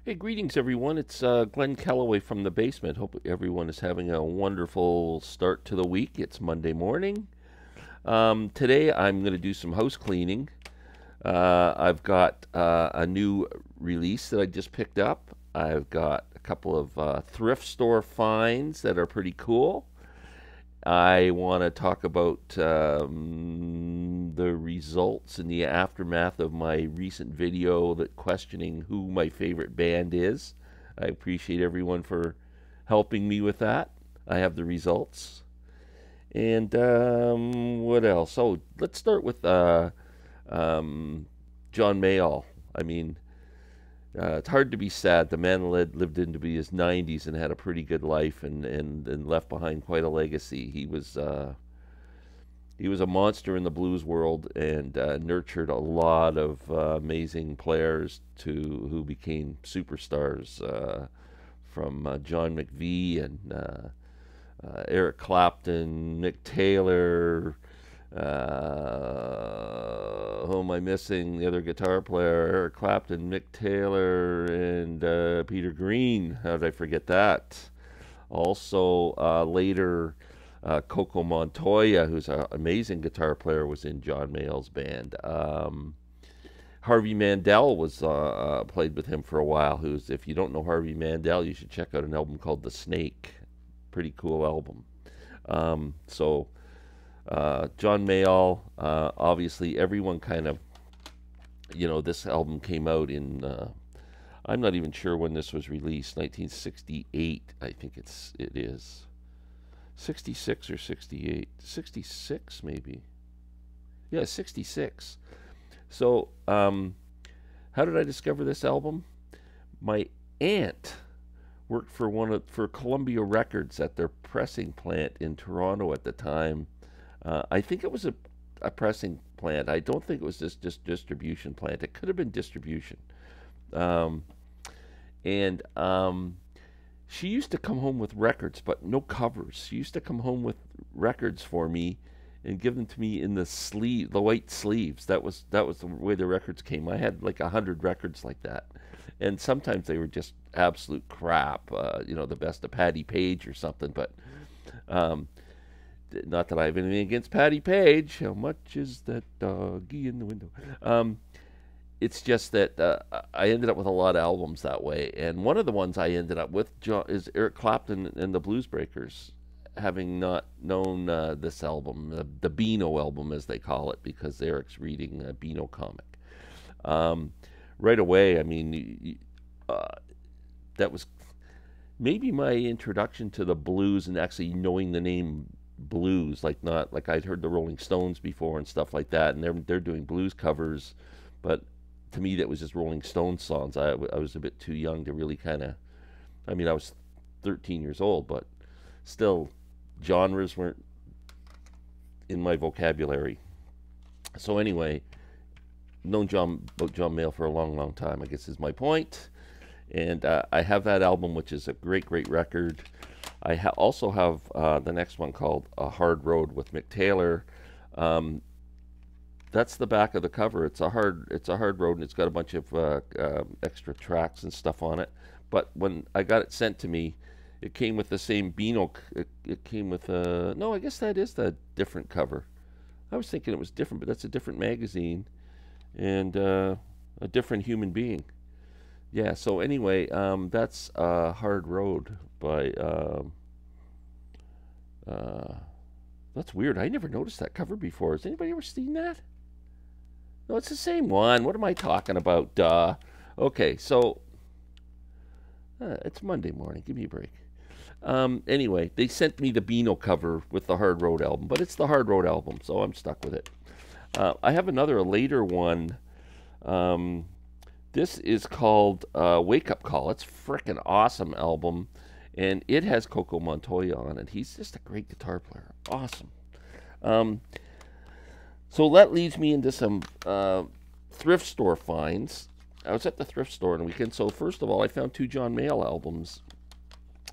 Hey, greetings everyone. It's Glenn Calloway from the basement. Hope everyone is having a wonderful start to the week. It's Monday morning. Today I'm going to do some house cleaning. I've got a new release that I just picked up. I've got a couple of thrift store finds that are pretty cool. I want to talk about the results and the aftermath of my recent video that questioning who my favorite band is. I appreciate everyone for helping me with that. I have the results. And what else? Oh, let's start with John Mayall. I mean, it's hard to be sad. The man lived into be his 90s and had a pretty good life and left behind quite a legacy. He was a monster in the blues world and nurtured a lot of amazing players who became superstars, from John McVie and Eric Clapton, Mick Taylor. Who am I missing? The other guitar player, Eric Clapton, Mick Taylor, and Peter Green. How did I forget that? Also, later, Coco Montoya, who's an amazing guitar player, was in John Mayall's band. Harvey Mandel was played with him for a while. If you don't know Harvey Mandel, you should check out an album called The Snake. Pretty cool album. John Mayall, obviously everyone kind of, this album came out in, I'm not even sure when this was released, 1968, I think it is. 66 or 68, 66 maybe. Yeah, 66. So, how did I discover this album? My aunt worked for Columbia Records at their pressing plant in Toronto at the time. I think it was a pressing plant. I don't think it was just distribution plant. It could have been distribution. And she used to come home with records, but no covers. She used to come home with records for me and give them to me in the white sleeves. That was the way the records came. I had like 100 records like that, and sometimes they were just absolute crap. The best of Patti Page or something, but. Not that I have anything against Patti Page. How much is that doggy in the window? It's just that I ended up with a lot of albums that way. And one of the ones I ended up with is Eric Clapton and the Blues Breakers, having not known this album, the Beano album as they call it, because Eric's reading a Beano comic. Right away, I mean, that was maybe my introduction to the blues and actually knowing the name blues, not like I'd heard the Rolling Stones before and stuff like that, and they're doing blues covers, but to me that was just Rolling Stones songs. I was a bit too young to really kind of, I mean, I was 13 years old, but still genres weren't in my vocabulary. So anyway, known John Mayall for a long time, I guess is my point. And I have that album, which is a great record. I also have the next one called A Hard Road with Mick Taylor. That's the back of the cover. It's a hard road, and it's got a bunch of extra tracks and stuff on it. But when I got it sent to me, it came with the same Beano. It came with no, I guess that is the different cover. I was thinking it was different, but that's a different magazine and a different human being. Yeah, so anyway, that's Hard Road by, that's weird. I never noticed that cover before. Has anybody ever seen that? No, it's the same one. What am I talking about? Duh. Okay, so, it's Monday morning. Give me a break. Anyway, they sent me the Beano cover with the Hard Road album, but it's the Hard Road album, so I'm stuck with it. I have a later one. This is called Wake Up Call. It's a frickin' awesome album, and it has Coco Montoya on it. He's just a great guitar player. Awesome. So that leads me into some thrift store finds. I was at the thrift store on the weekend. So first of all, I found 2 John Mayall albums.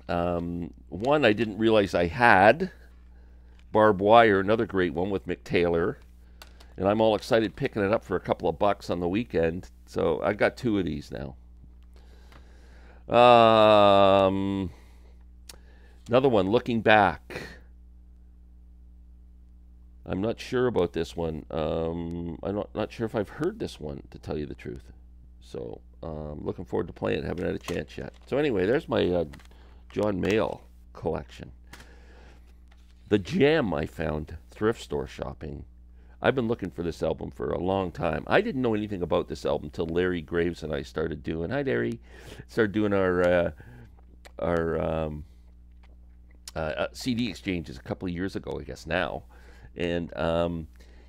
One I didn't realize I had, Barbed Wire, another great one with Mick Taylor. And I'm all excited picking it up for a couple of bucks on the weekend. So I got 2 of these now. Um, Another one, Looking Back. I'm not sure about this one. I'm not sure if I've heard this one, to tell you the truth. So, looking forward to playing it. Haven't had a chance yet. So anyway, there's my John Mayall collection. The Jam I found thrift store shopping. I've been looking for this album for a long time. I didn't know anything about this album till Larry Graves and I started doing. Hi, Larry. Started doing our CD exchanges a couple of years ago, I guess now, and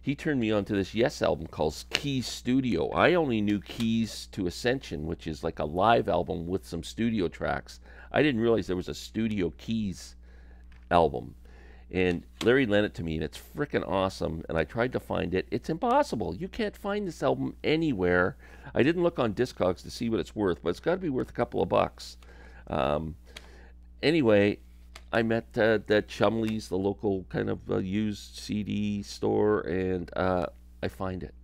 he turned me on to this Yes album called Keys Studio. I only knew Keys to Ascension, which is like a live album with some studio tracks. I didn't realize there was a Studio Keys album. And Larry lent it to me, and it's freaking awesome. And I tried to find it. It's impossible. You can't find this album anywhere. I didn't look on Discogs to see what it's worth, but it's got to be worth a couple of bucks. Anyway, I met at Chumley's, the local kind of used CD store, and I find it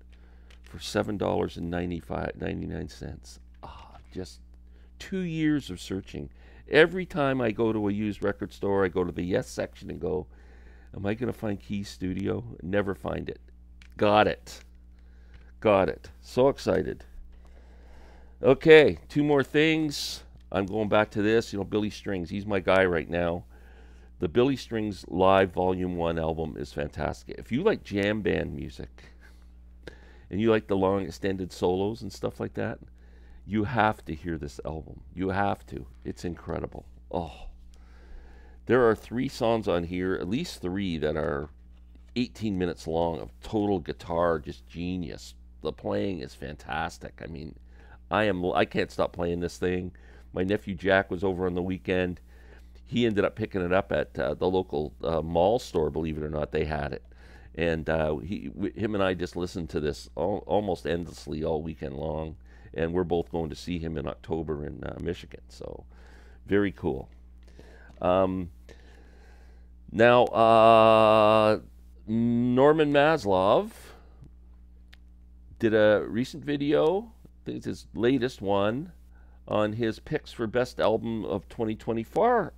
for $7.99. Just 2 years of searching. Every time I go to a used record store, I go to the Yes section and go, am I going to find Keys Studio? Never find it. Got it. Got it. So excited. Okay, 2 more things. I'm going back to this. Billy Strings. He's my guy right now. The Billy Strings Live Volume 1 album is fantastic. If you like jam band music and you like the long extended solos and stuff like that, you have to hear this album. You have to. It's incredible. Oh. There are 3 songs on here, at least 3, that are 18 minutes long of total guitar, just genius. The playing is fantastic. I mean, I can't stop playing this thing. My nephew Jack was over on the weekend. He ended up picking it up at the local mall store, believe it or not. They had it. And him and I just listened to this almost endlessly all weekend long. And we're both going to see him in October in Michigan. So, very cool. Now, Norman Maslov did a recent video, I think it's his latest one, on his picks for best album of 2024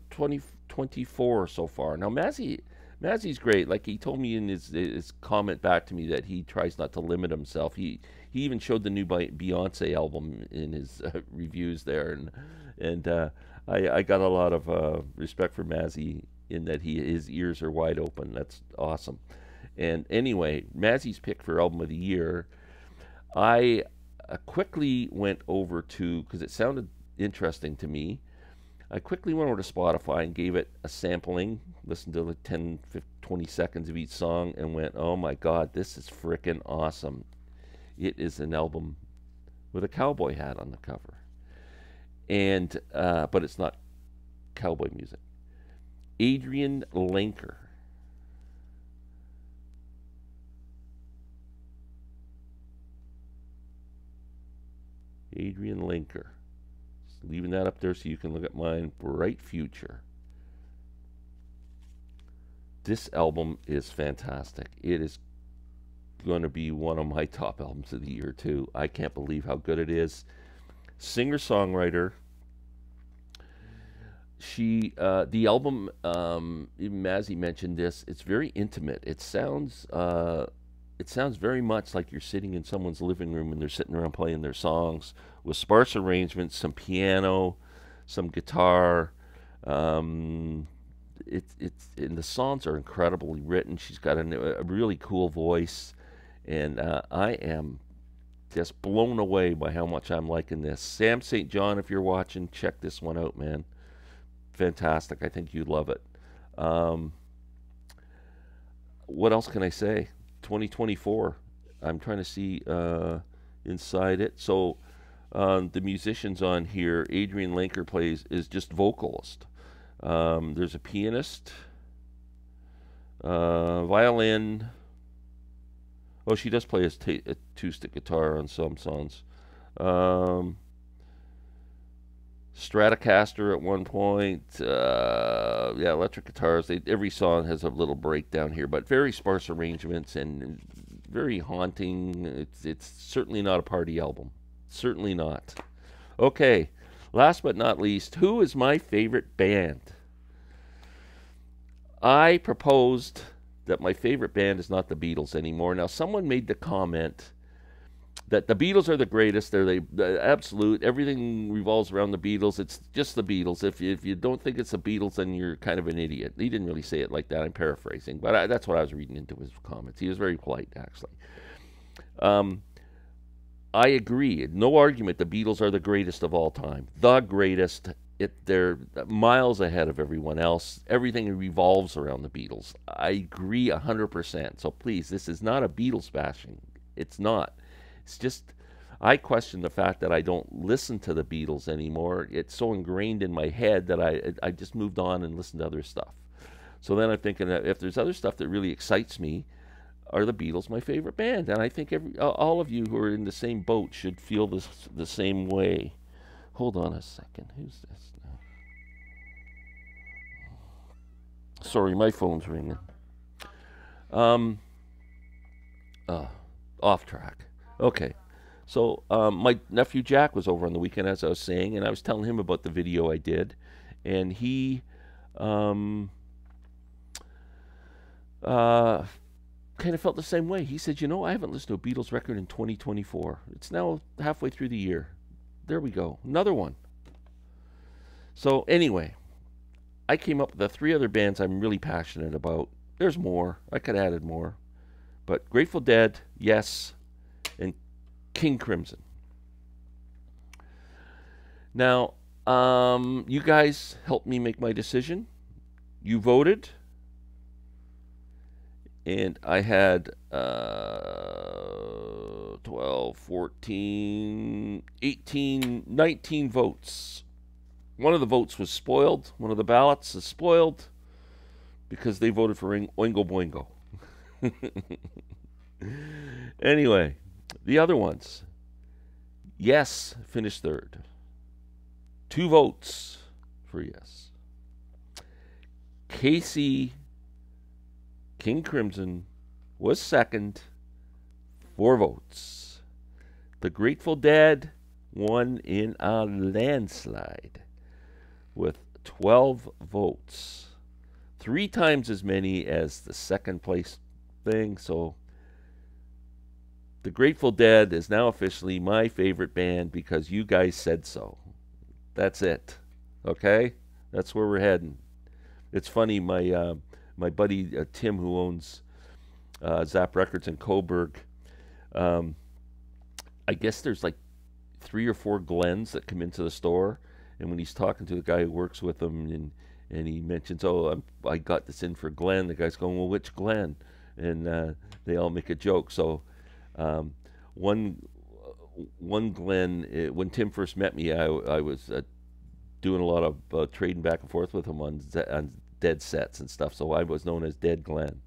so far. Now, Mazzy's great. Like, he told me in his comment back to me that he tries not to limit himself. He even showed the new Beyonce album in his reviews there, and I got a lot of respect for Mazzy in that his ears are wide open. That's awesome. And anyway, Mazzy's pick for album of the year, I quickly went over to, because it sounded interesting to me, I quickly went over to Spotify and gave it a sampling, listened to like 10, 15, 20 seconds of each song, and went, oh my God, this is frickin' awesome. It is an album with a cowboy hat on the cover. And, but it's not cowboy music. Adrian Lenker. Adrian Lenker. Just leaving that up there so you can look at mine. Bright Future. This album is fantastic. It is going to be one of my top albums of the year too. I can't believe how good it is. Singer-songwriter. The album, even Mazzy mentioned this, it's very intimate. It sounds very much like you're sitting in someone's living room and they're sitting around playing their songs with sparse arrangements, some piano, some guitar. And the songs are incredibly written. She's got a really cool voice, and I am just blown away by how much I'm liking this. Sam St. John, if you're watching, check this one out, man. Fantastic. I think you'd love it. What else can I say? 2024. I'm trying to see inside it. So the musicians on here, Adrian Lenker is just vocalist. There's a pianist, violin. Oh, she does play a acoustic guitar on some songs. Stratocaster at one point. Yeah, electric guitars. Every song has a little breakdown here, but very sparse arrangements and very haunting. It's certainly not a party album. Certainly not. Okay, Last but not least, who is my favorite band? I proposed that my favorite band is not the Beatles anymore. Now, someone made the comment that the Beatles are the greatest. They're the absolute. Everything revolves around the Beatles. It's just the Beatles. If you don't think it's the Beatles, then you're kind of an idiot. He didn't really say it like that. I'm paraphrasing, but that's what I was reading into his comments. He was very polite, actually. I agree. No argument. The Beatles are the greatest of all time. The greatest. They're miles ahead of everyone else. Everything revolves around the Beatles. I agree 100%. So please, this is not a Beatles bashing. It's not. It's just I question the fact that I don't listen to the Beatles anymore. It's so ingrained in my head that I just moved on and listened to other stuff. So then I'm thinking that if there's other stuff that really excites me, are the Beatles my favorite band? And I think all of you who are in the same boat should feel the same way. Hold on a second. Who's this now? Sorry, my phone's ringing. Off track. Okay. So my nephew Jack was over on the weekend, as I was saying, and I was telling him about the video I did, and he kind of felt the same way. He said, you know, I haven't listened to a Beatles record in 2024. It's now halfway through the year. There we go. Another one. So anyway, I came up with the 3 other bands I'm really passionate about. There's more. I could have added more. But Grateful Dead, Yes, and King Crimson. Now, you guys helped me make my decision. You voted. And I had 12, 14, 18, 19 votes. One of the votes was spoiled. One of the ballots is spoiled because they voted for Oingo Boingo. Anyway, the other ones. Yes finished third. 2 votes for Yes. Casey King Crimson was second, 4 votes. The Grateful Dead won in a landslide with 12 votes. 3 times as many as the second place thing. So the Grateful Dead is now officially my favorite band because you guys said so. That's it. Okay? That's where we're heading. It's funny, my buddy Tim, who owns Zap Records in Coburg, I guess there's like 3 or 4 Glens that come into the store, and when he's talking to the guy who works with him, and he mentions, oh, I got this in for Glenn, the guy's going, well, which Glenn? And they all make a joke. So one Glenn, when Tim first met me, I was doing a lot of trading back and forth with him on Dead sets and stuff, so I was known as Dead Glenn.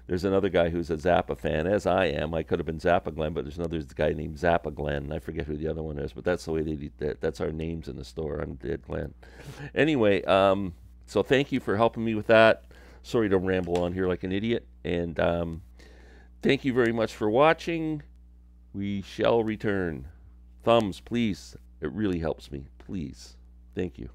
There's another guy who's a Zappa fan, as I am. I could have been Zappa Glenn, but there's another guy named Zappa Glenn, and I forget who the other one is, but that's the way they do that. That's our names in the store. I'm Dead Glenn. Anyway, so thank you for helping me with that. Sorry to ramble on here like an idiot, and thank you very much for watching. We shall return. Thumbs, please. It really helps me. Please. Thank you.